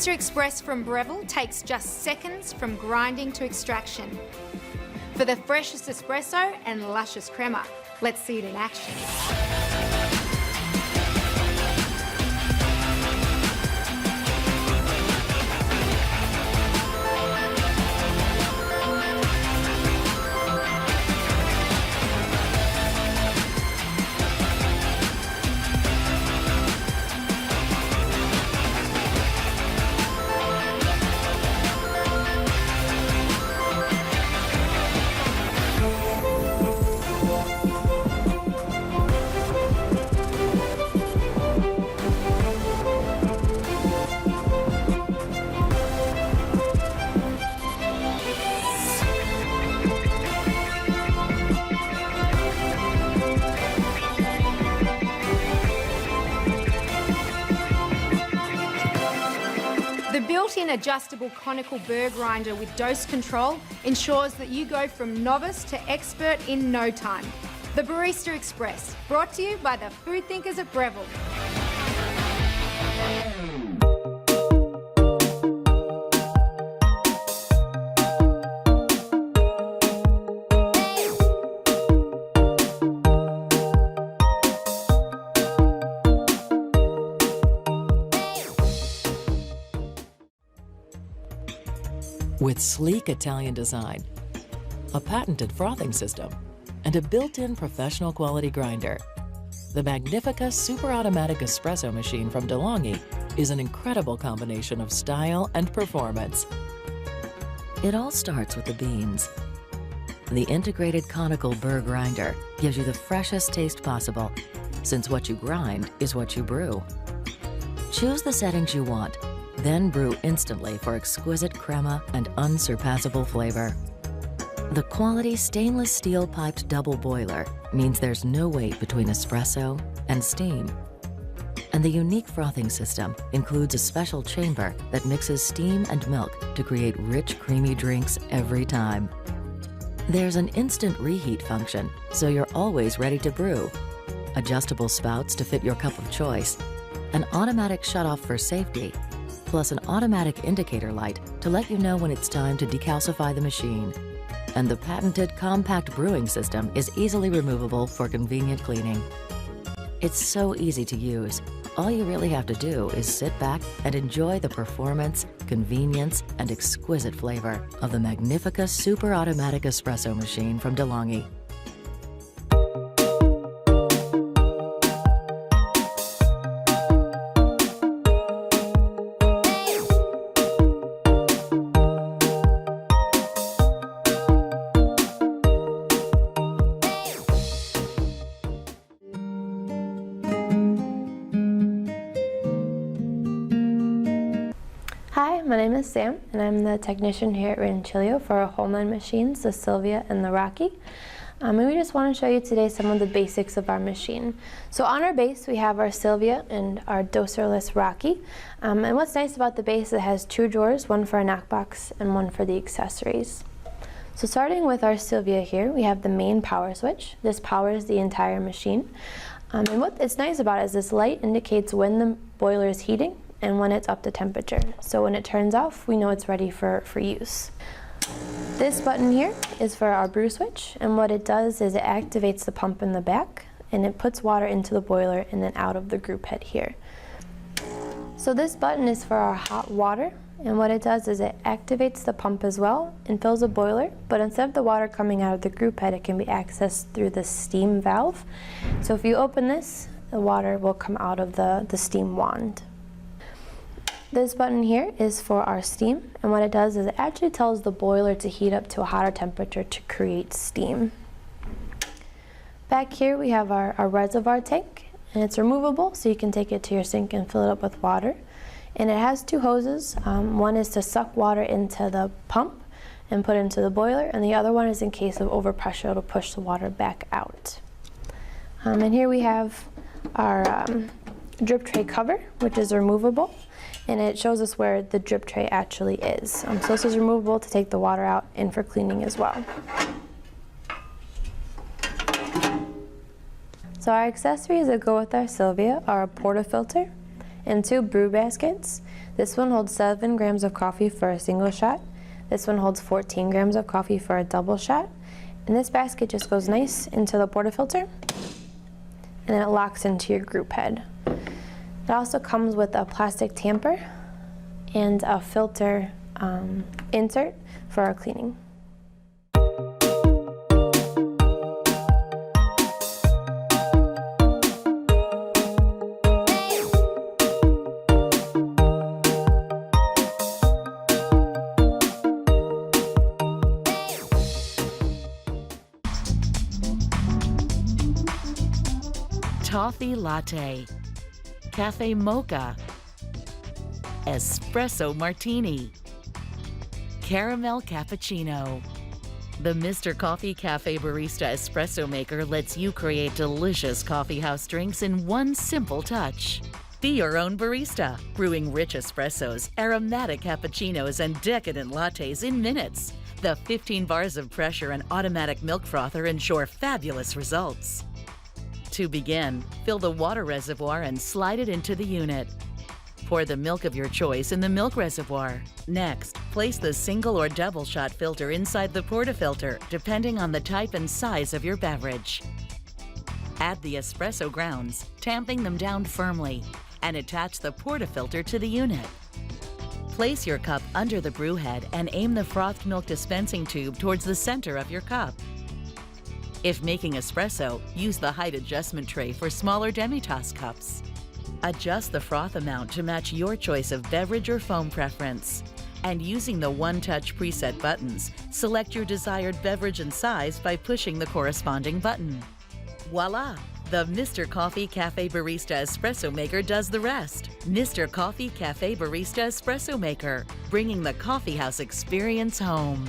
Barista Express from Breville takes just seconds from grinding to extraction. For the freshest espresso and luscious crema, let's see it in action. The built-in adjustable conical burr grinder with dose control ensures that you go from novice to expert in no time. The Barista Express, brought to you by the food thinkers at Breville. With sleek Italian design, a patented frothing system, and a built-in professional quality grinder, the Magnifica super automatic espresso machine from DeLonghi is an incredible combination of style and performance. It all starts with the beans. The integrated conical burr grinder gives you the freshest taste possible, since what you grind is what you brew. Choose the settings you want, then brew instantly for exquisite crema and unsurpassable flavor. The quality stainless steel piped double boiler means there's no wait between espresso and steam. And the unique frothing system includes a special chamber that mixes steam and milk to create rich, creamy drinks every time. There's an instant reheat function, so you're always ready to brew. Adjustable spouts to fit your cup of choice. An automatic shutoff for safety, plus an automatic indicator light to let you know when it's time to decalcify the machine. And the patented compact brewing system is easily removable for convenient cleaning. It's so easy to use. All you really have to do is sit back and enjoy the performance, convenience, and exquisite flavor of the Magnifica super automatic espresso machine from DeLonghi. Hi, my name is Sam, and I'm the technician here at Rancilio for our home-line machines, the Silvia and the Rocky. And we just want to show you today some of the basics of our machine. So on our base, we have our Silvia and our doserless Rocky. And what's nice about the base, it has two drawers, one for a knockbox and one for the accessories. So starting with our Silvia here, we have the main power switch. This powers the entire machine. And what it's nice about it is this light indicates when the boiler is heating and when it's up to temperature. So when it turns off, we know it's ready for use. This button here is for our brew switch, and what it does is it activates the pump in the back, and it puts water into the boiler and then out of the group head here. So this button is for our hot water, and what it does is it activates the pump as well and fills the boiler, but instead of the water coming out of the group head, it can be accessed through the steam valve. So if you open this, the water will come out of the steam wand. This button here is for our steam, and what it does is it actually tells the boiler to heat up to a hotter temperature to create steam. Back here we have our reservoir tank, and it's removable, so you can take it to your sink and fill it up with water. And it has two hoses. One is to suck water into the pump and put it into the boiler, and the other one is in case of overpressure, it'll push the water back out. And here we have our drip tray cover, which is removable. And it shows us where the drip tray actually is. So this is removable to take the water out and for cleaning as well. So our accessories that go with our Silvia are a portafilter and two brew baskets. This one holds 7 grams of coffee for a single shot. This one holds 14 grams of coffee for a double shot. And this basket just goes nice into the portafilter, and then it locks into your group head. It also comes with a plastic tamper and a filter insert for our cleaning. Toffee latte, cafe mocha, espresso martini, caramel cappuccino. The Mr. Coffee Cafe Barista Espresso Maker lets you create delicious coffee house drinks in one simple touch. Be your own barista, brewing rich espressos, aromatic cappuccinos, and decadent lattes in minutes. The 15 bars of pressure and automatic milk frother ensure fabulous results. To begin, fill the water reservoir and slide it into the unit. Pour the milk of your choice in the milk reservoir. Next, place the single or double shot filter inside the portafilter, depending on the type and size of your beverage. Add the espresso grounds, tamping them down firmly, and attach the portafilter to the unit. Place your cup under the brew head and aim the frothed milk dispensing tube towards the center of your cup. If making espresso, use the height adjustment tray for smaller demi-tasse cups. Adjust the froth amount to match your choice of beverage or foam preference. And using the one-touch preset buttons, select your desired beverage and size by pushing the corresponding button. Voila! The Mr. Coffee Cafe Barista Espresso Maker does the rest. Mr. Coffee Cafe Barista Espresso Maker, bringing the coffeehouse experience home.